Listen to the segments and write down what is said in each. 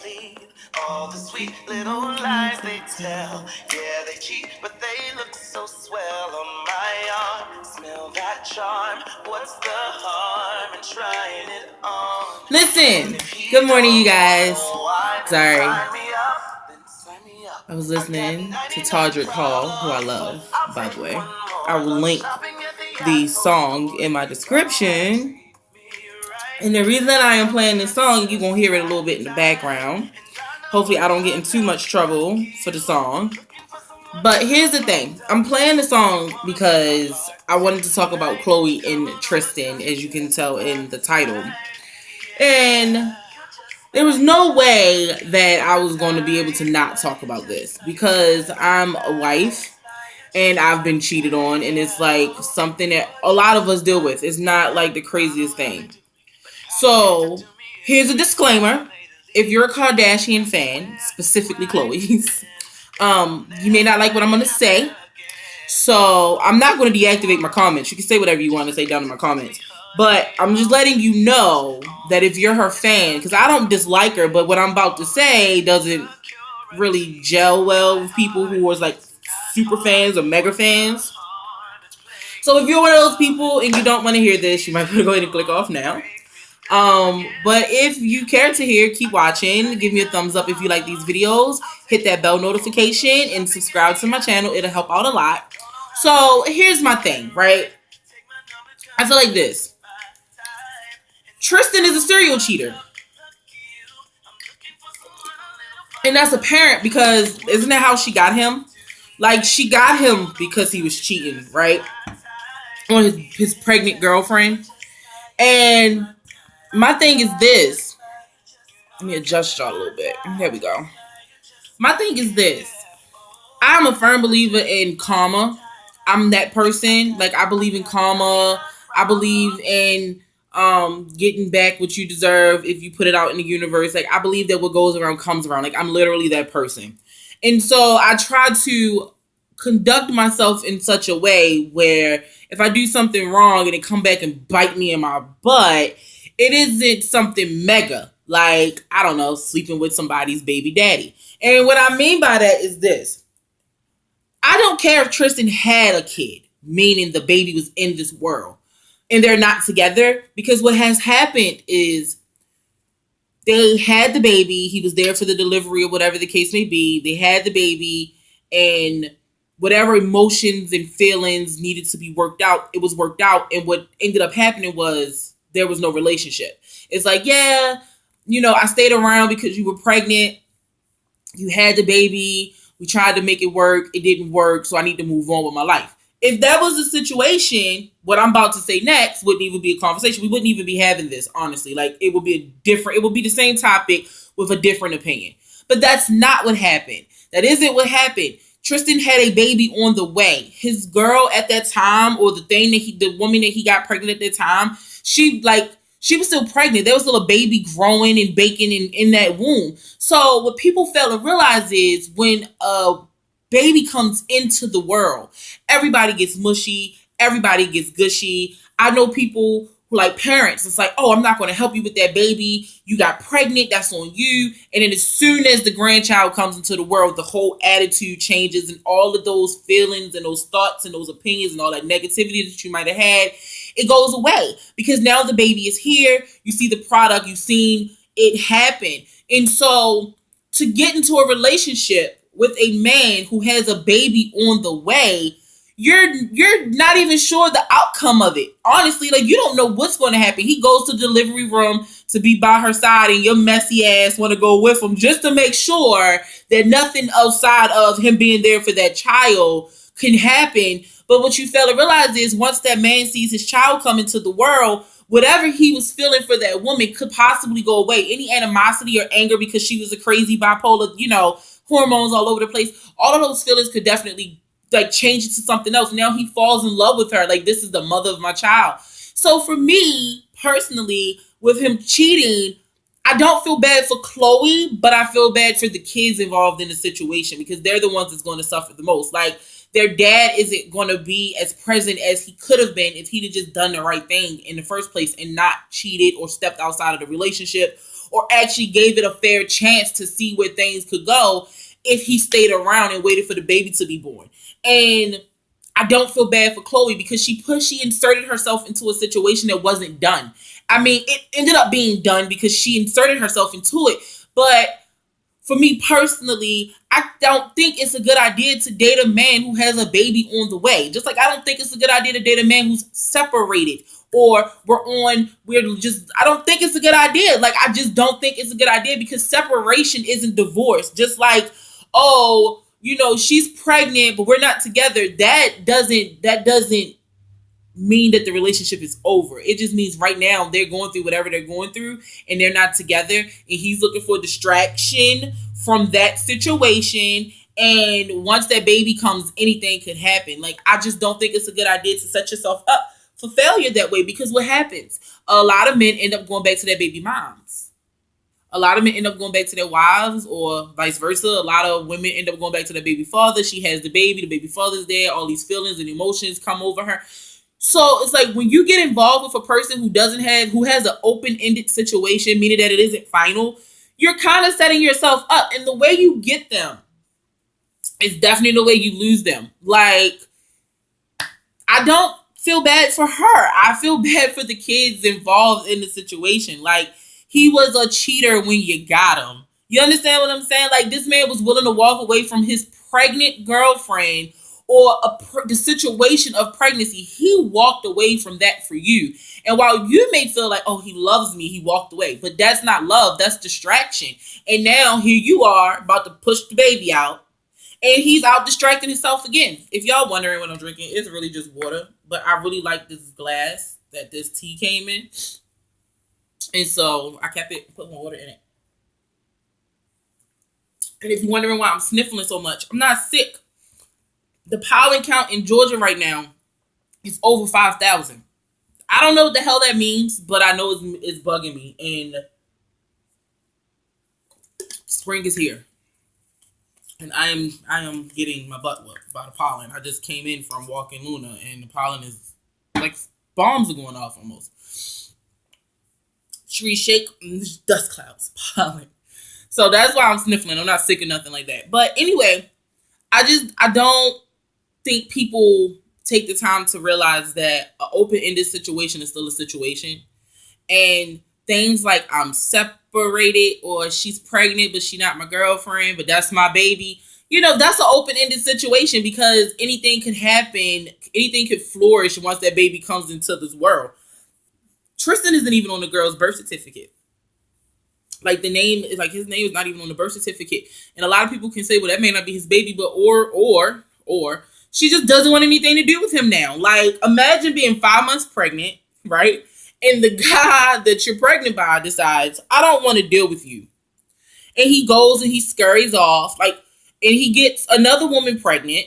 believe all the sweet little lies they tell. Yeah, they cheat, but they look so swell on my arm. Smell that charm. What's the harm in trying it on? Listen, good morning, you guys. Sorry. I was listening to Todrick Hall, who I love, by the way. I will link the song in my description. And the reason I am playing this song, you're going to hear it a little bit in the background. Hopefully I don't get in too much trouble for the song. But here's the thing. I'm playing the song because I wanted to talk about Chloe and Tristan, as you can tell in the title. And there was no way that I was going to be able to not talk about this because I'm a wife and I've been cheated on, and it's like something that a lot of us deal with. It's not like the craziest thing. So here's a disclaimer. If you're a Kardashian fan, specifically Chloe's, you may not like what I'm going to say. So I'm not going to deactivate my comments. You can say whatever you want to say down in my comments. But I'm just letting you know that if you're her fan, because I don't dislike her, but what I'm about to say doesn't really gel well with people who are like super fans or mega fans. So if you're one of those people and you don't want to hear this, you might want to go ahead and click off now. But if you care to hear, keep watching. Give me a thumbs up if you like these videos. Hit that bell notification and subscribe to my channel. It'll help out a lot. So here's my thing, right? I feel like this. Tristan is a serial cheater. And that's apparent because isn't that how she got him? Like, she got him because he was cheating, right? On his pregnant girlfriend. And my thing is this. Let me adjust y'all a little bit. There we go. My thing is this. I'm a firm believer in karma. I'm that person. Like, I believe in karma. I believe in getting back what you deserve if you put it out in the universe. Like, I believe that what goes around comes around. Like, I'm literally that person. And so I try to conduct myself in such a way where if I do something wrong and it come back and bite me in my butt, it isn't something mega. Like, I don't know, sleeping with somebody's baby daddy. And what I mean by that is this. I don't care if Tristan had a kid, meaning the baby was in this world, and they're not together, because what has happened is they had the baby. He was there for the delivery or whatever the case may be. They had the baby, and whatever emotions and feelings needed to be worked out, it was worked out. And what ended up happening was there was no relationship. It's like, yeah, I stayed around because you were pregnant. You had the baby. We tried to make it work. It didn't work. So I need to move on with my life. If that was the situation, what I'm about to say next wouldn't even be a conversation. We wouldn't even be having this, honestly. Like, it would be the same topic with a different opinion. But that's not what happened. That isn't what happened. Tristan had a baby on the way. His girl at that time, or the woman that he got pregnant at that time, she was still pregnant. There was still a baby growing and baking in that womb. So what people fail to realize is when a baby comes into the world, everybody gets mushy, everybody gets gushy. I know people who, like parents, it's like, oh, I'm not going to help you with that baby. You got pregnant, that's on you. And then as soon as the grandchild comes into the world, the whole attitude changes, and all of those feelings and those thoughts and those opinions and all that negativity that you might have had, it goes away because now the baby is here. You see the product, you've seen it happen. And so to get into a relationship with a man who has a baby on the way, you're not even sure the outcome of it. Honestly, like, you don't know what's going to happen. He goes to the delivery room to be by her side, and your messy ass want to go with him just to make sure that nothing outside of him being there for that child can happen. But what you fail to realize is once that man sees his child come into the world, whatever he was feeling for that woman could possibly go away. Any animosity or anger because she was a crazy bipolar, hormones all over the place, all of those feelings could definitely change it to something else. Now he falls in love with her. Like, this is the mother of my child. So for me personally, with him cheating, I don't feel bad for Chloe, but I feel bad for the kids involved in the situation because they're the ones that's going to suffer the most. Like, their dad isn't going to be as present as he could have been if he'd have just done the right thing in the first place and not cheated or stepped outside of the relationship or actually gave it a fair chance to see where things could go if he stayed around and waited for the baby to be born. And I don't feel bad for Chloe because she inserted herself into a situation that wasn't done. I mean, it ended up being done because she inserted herself into it. But for me personally, I don't think it's a good idea to date a man who has a baby on the way. Just like I don't think it's a good idea to date a man who's separated or I don't think it's a good idea. Like, I just don't think it's a good idea because separation isn't divorce. Just like, oh, she's pregnant, but we're not together. That doesn't mean that the relationship is over. It just means right now they're going through whatever they're going through and they're not together, and he's looking for distraction from that situation. And once that baby comes, anything could happen. Like, I just don't think it's a good idea to set yourself up for failure that way, because what happens? A lot of men end up going back to their baby moms. A lot of men end up going back to their wives, or vice versa. A lot of women end up going back to their baby father. She has the baby father's there, all these feelings and emotions come over her. So it's like when you get involved with a person who has an open-ended situation, meaning that it isn't final, you're kind of setting yourself up. And the way you get them is definitely the way you lose them. Like, I don't feel bad for her. I feel bad for the kids involved in the situation. Like, he was a cheater when you got him. You understand what I'm saying? Like, this man was willing to walk away from his pregnant girlfriend or the situation of pregnancy. He walked away from that for you. And while you may feel like, oh, he loves me, he walked away. But that's not love. That's distraction. And now here you are about to push the baby out. And he's out distracting himself again. If y'all wondering what I'm drinking, it's really just water. But I really like this glass that this tea came in. And so I kept it, put more water in it. And if you're wondering why I'm sniffling so much, I'm not sick. The pollen count in Georgia right now is over 5,000. I don't know what the hell that means, but I know it's bugging me. And spring is here. And I am getting my butt whooped by the pollen. I just came in from walking Luna, and the pollen is like bombs are going off almost. Tree shake, dust clouds, pollen. So that's why I'm sniffling. I'm not sick or nothing like that. But anyway, I don't think people take the time to realize that an open-ended situation is still a situation. And things like I'm separated, or she's pregnant but she's not my girlfriend, but that's my baby. That's an open-ended situation because anything could happen. Anything could flourish once that baby comes into this world. Tristan isn't even on the girl's birth certificate. Like, his name is not even on the birth certificate. And a lot of people can say, well, that may not be his baby, but or she just doesn't want anything to do with him now. Like, imagine being 5 months pregnant, right? And the guy that you're pregnant by decides, I don't want to deal with you. And he goes and he scurries off, and he gets another woman pregnant.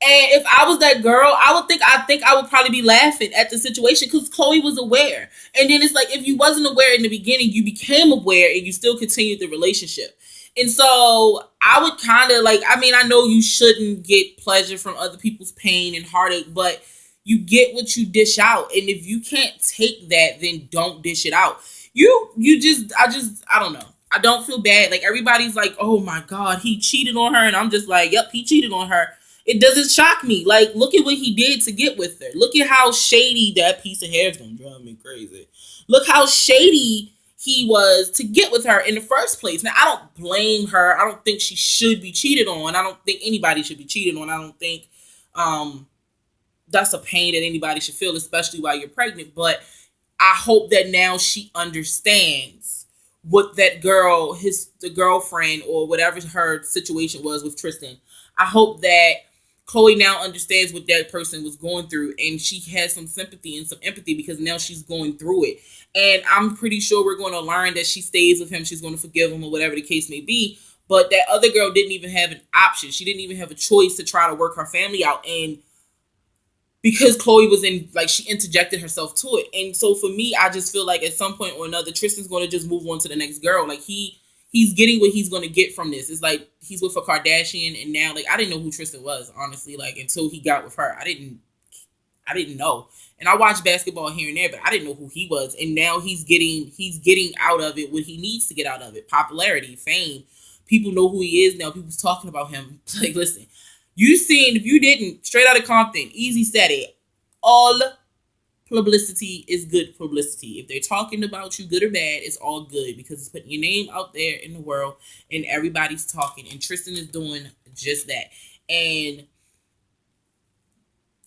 And if I was that girl, I think I would probably be laughing at the situation because Chloe was aware. And then it's like, if you wasn't aware in the beginning, you became aware and you still continued the relationship. And so I would kind of I know you shouldn't get pleasure from other people's pain and heartache, but you get what you dish out. And if you can't take that, then don't dish it out. I don't know. I don't feel bad. Like, everybody's like, oh my God, he cheated on her. And I'm just like, yep, he cheated on her. It doesn't shock me. Like, look at what he did to get with her. Look at how shady that piece of hair is going to drive me crazy. Look how shady he was to get with her in the first place. Now, I don't blame her. I don't think she should be cheated on. I don't think anybody should be cheated on. I don't think that's a pain that anybody should feel, especially while you're pregnant. But I hope that now she understands what that girl, the girlfriend, or whatever her situation was with Tristan. I hope that Chloe now understands what that person was going through, and she has some sympathy and some empathy because now she's going through it. And I'm pretty sure we're going to learn that she stays with him. She's going to forgive him, or whatever the case may be. But that other girl didn't even have an option. She didn't even have a choice to try to work her family out. And because Chloe was she interjected herself to it. And so for me, I just feel like at some point or another, Tristan's going to just move on to the next girl. Like, he's getting what he's going to get from this. It's like he's with a Kardashian, and now, I didn't know who Tristan was, honestly, until he got with her. I didn't know. And I watch basketball here and there, but I didn't know who he was. And now he's getting out of it what he needs to get out of it. Popularity, fame. People know who he is now. People's talking about him. Like, listen, you seen, if you didn't, straight out of Compton, Easy said it. All publicity is good publicity. If they're talking about you, good or bad, it's all good because it's putting your name out there in the world and everybody's talking. And Tristan is doing just that. And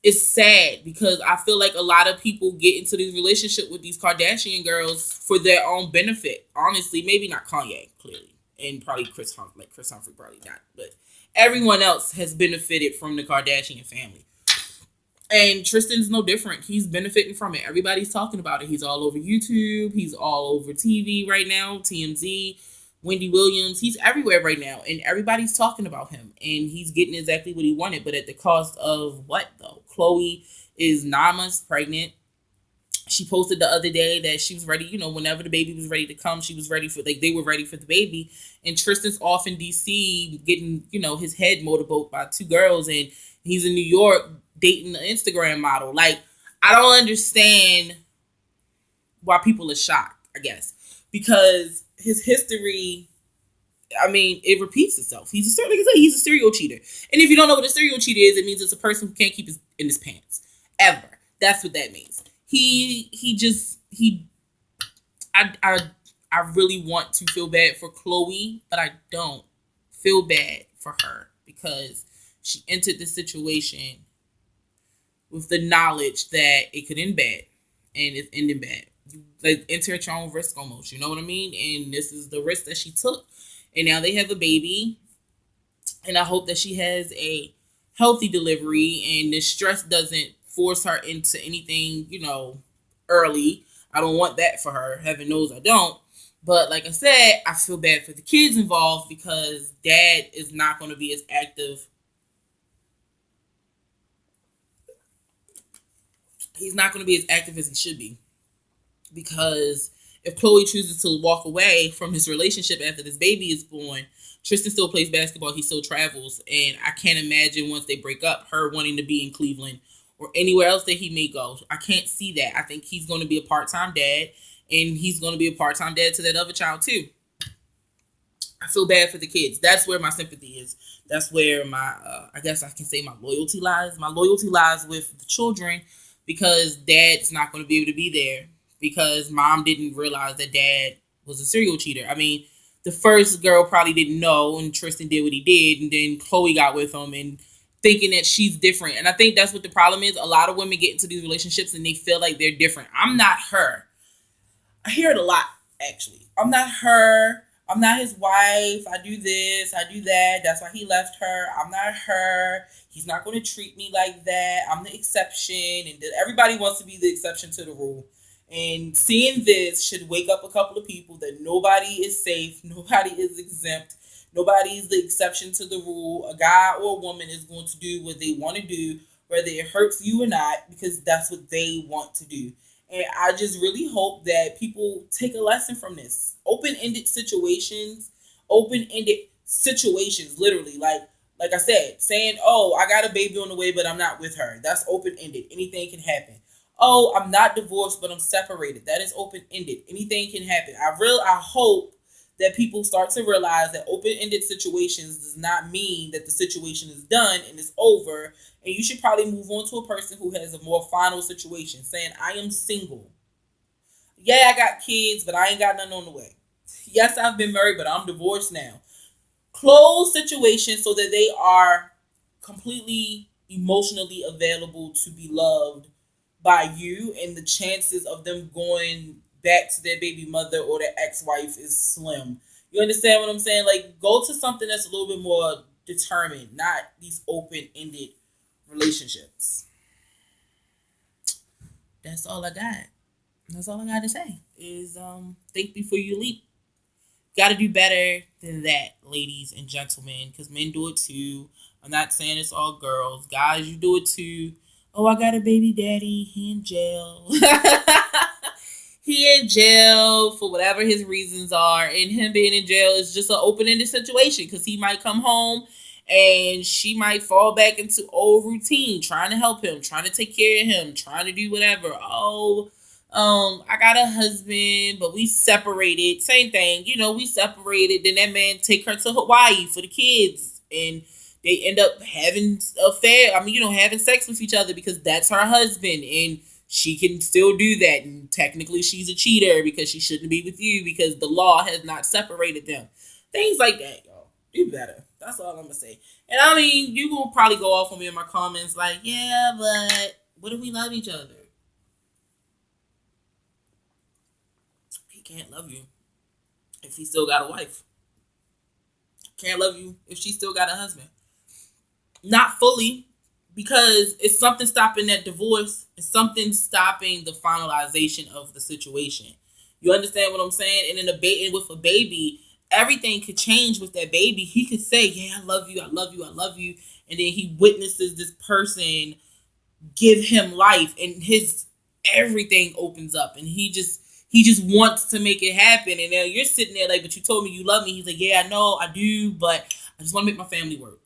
it's sad because I feel like a lot of people get into these relationships with these Kardashian girls for their own benefit. Honestly, maybe not Kanye, clearly. And probably Chris Humphrey probably not. But everyone else has benefited from the Kardashian family. And Tristan's no different. He's benefiting from it. Everybody's talking about it. He's all over YouTube. He's all over TV right now. TMZ, Wendy Williams. He's everywhere right now. And everybody's talking about him. And he's getting exactly what he wanted. But at the cost of what, though? Khloe is 9 months pregnant. She posted the other day that she was ready, whenever the baby was ready to come, she was ready for, they were ready for the baby. And Tristan's off in DC getting, his head motorboat by 2 girls. And he's in New York dating an Instagram model. Like, I don't understand why people are shocked, I guess. Because his history, it repeats itself. He's a serial cheater. And if you don't know what a serial cheater is, it means it's a person who can't keep in his pants. Ever. That's what that means. I really want to feel bad for Khloe, but I don't feel bad for her because she entered this situation with the knowledge that it could end bad, and it's ending bad. You enter at your own risk almost, you know what I mean? And this is the risk that she took, and now they have a baby, and I hope that she has a healthy delivery, and the stress doesn't force her into anything, early. I don't want that for her. Heaven knows I don't. But like I said, I feel bad for the kids involved because dad is not going to be as active. He's not going to be as active as he should be. Because if Khloe chooses to walk away from his relationship after this baby is born, Tristan still plays basketball. He still travels. And I can't imagine once they break up, her wanting to be in Cleveland or anywhere else that he may go. I can't see that. I think he's going to be a part-time dad. And he's going to be a part-time dad to that other child too. I feel bad for the kids. That's where my sympathy is. That's where my, I guess I can say my loyalty lies. My loyalty lies with the children because dad's not going to be able to be there because mom didn't realize that dad was a serial cheater. The first girl probably didn't know and Tristan did what he did and then Khloe got with him and thinking that she's different. And I think that's what the problem is. A lot of women get into these relationships and they feel like they're different. I'm not her. I hear it a lot, actually. I'm not her. I'm not his wife. I do this. I do that. That's why he left her. I'm not her. He's not going to treat me like that. I'm the exception. And everybody wants to be the exception to the rule. And seeing this should wake up a couple of people that nobody is safe. Nobody is exempt. Nobody is the exception to the rule. A guy or a woman is going to do what they want to do, whether it hurts you or not, because that's what they want to do. And I just really hope that people take a lesson from this. Open-ended situations, literally. Like I said, saying, oh, I got a baby on the way, but I'm not with her. That's open-ended. Anything can happen. Oh, I'm not divorced, but I'm separated. That is open-ended. Anything can happen. I hope that people start to realize that open-ended situations does not mean that the situation is done and it's over. And you should probably move on to a person who has a more final situation, saying, I am single. Yeah, I got kids, but I ain't got nothing on the way. Yes, I've been married, but I'm divorced now. Close situations so that they are completely emotionally available to be loved by you, and the chances of them going back to their baby mother or their ex-wife is slim. You understand what I'm saying? Like, go to something that's a little bit more determined, not these open-ended relationships. That's all I got. That's all I got to say is think before you leap. Got to do better than that, ladies and gentlemen, because men do it too. I'm not saying it's all girls. Guys, you do it too. Oh, I got a baby daddy. He in jail. He in jail for whatever his reasons are. And him being in jail is just an open-ended situation because he might come home And she might fall back into old routine, trying to help him, trying to take care of him, trying to do whatever. Oh, I got a husband, but we separated. Same thing, we separated. Then that man take her to Hawaii for the kids, and they end up having affair. I mean, having sex with each other because that's her husband, and she can still do that. And technically, she's a cheater because she shouldn't be with you because the law has not separated them. Things like that, y'all. Do better. That's all I'm gonna say. And I mean, you will probably go off on me in my comments like, yeah, but what if we love each other? He can't love you if he still got a wife. Can't love you if she still got a husband. Not fully, because it's something stopping that divorce. It's something stopping the finalization of the situation. You understand what I'm saying? And in with a baby, everything could change with that baby. He could say, yeah, I love you, I love you, I love you. And then he witnesses this person give him life, and his everything opens up, and he just wants to make it happen. And then you're sitting there like, but you told me you love me. He's like, yeah, I know, I do, but I just want to make my family work.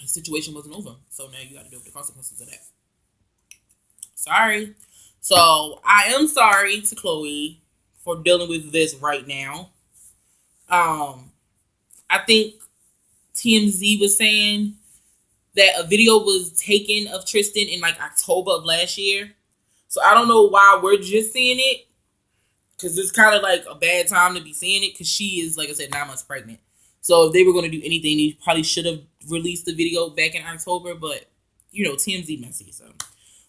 His situation wasn't over, so now you got to deal with the consequences of that. Sorry. So I am sorry to Chloe for dealing with this right now. I think TMZ was saying that a video was taken of Tristan in like October of last year. So I don't know why we're just seeing it, because it's kind of like a bad time to be seeing it, because she is, like I said, 9 months pregnant. So if they were going to do anything, they probably should have released the video back in October, but TMZ messy, so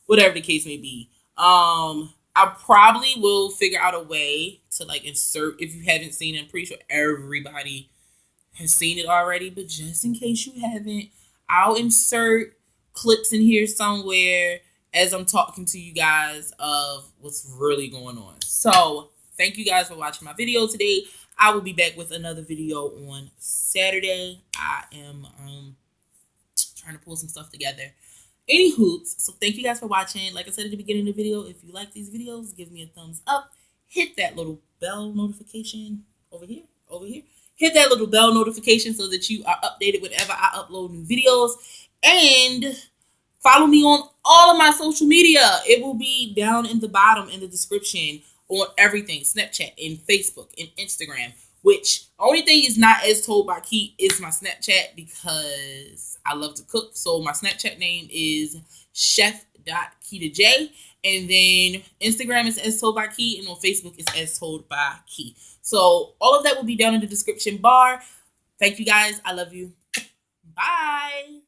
whatever the case may be. I probably will figure out a way to like insert, if you haven't seen it. I'm pretty sure everybody has seen it already, but just in case you haven't, I'll insert clips in here somewhere as I'm talking to you guys of what's really going on. So thank you guys for watching my video today. I will be back with another video on Saturday. I am trying to pull some stuff together. Any hoops. So thank you guys for watching. Like I said at the beginning of the video, if you like these videos, give me a thumbs up. Hit that little bell notification over here. Hit that little bell notification so that you are updated whenever I upload new videos. And follow me on all of my social media. It will be down in the bottom in the description on everything. Snapchat and Facebook and Instagram. Which, only thing is not as told by Keith is my Snapchat, because I love to cook. So my Snapchat name is chef.KeitaJ. And then Instagram is as told by Key, and on Facebook is as told by Key. So all of that will be down in the description bar. Thank you guys. I love you. Bye.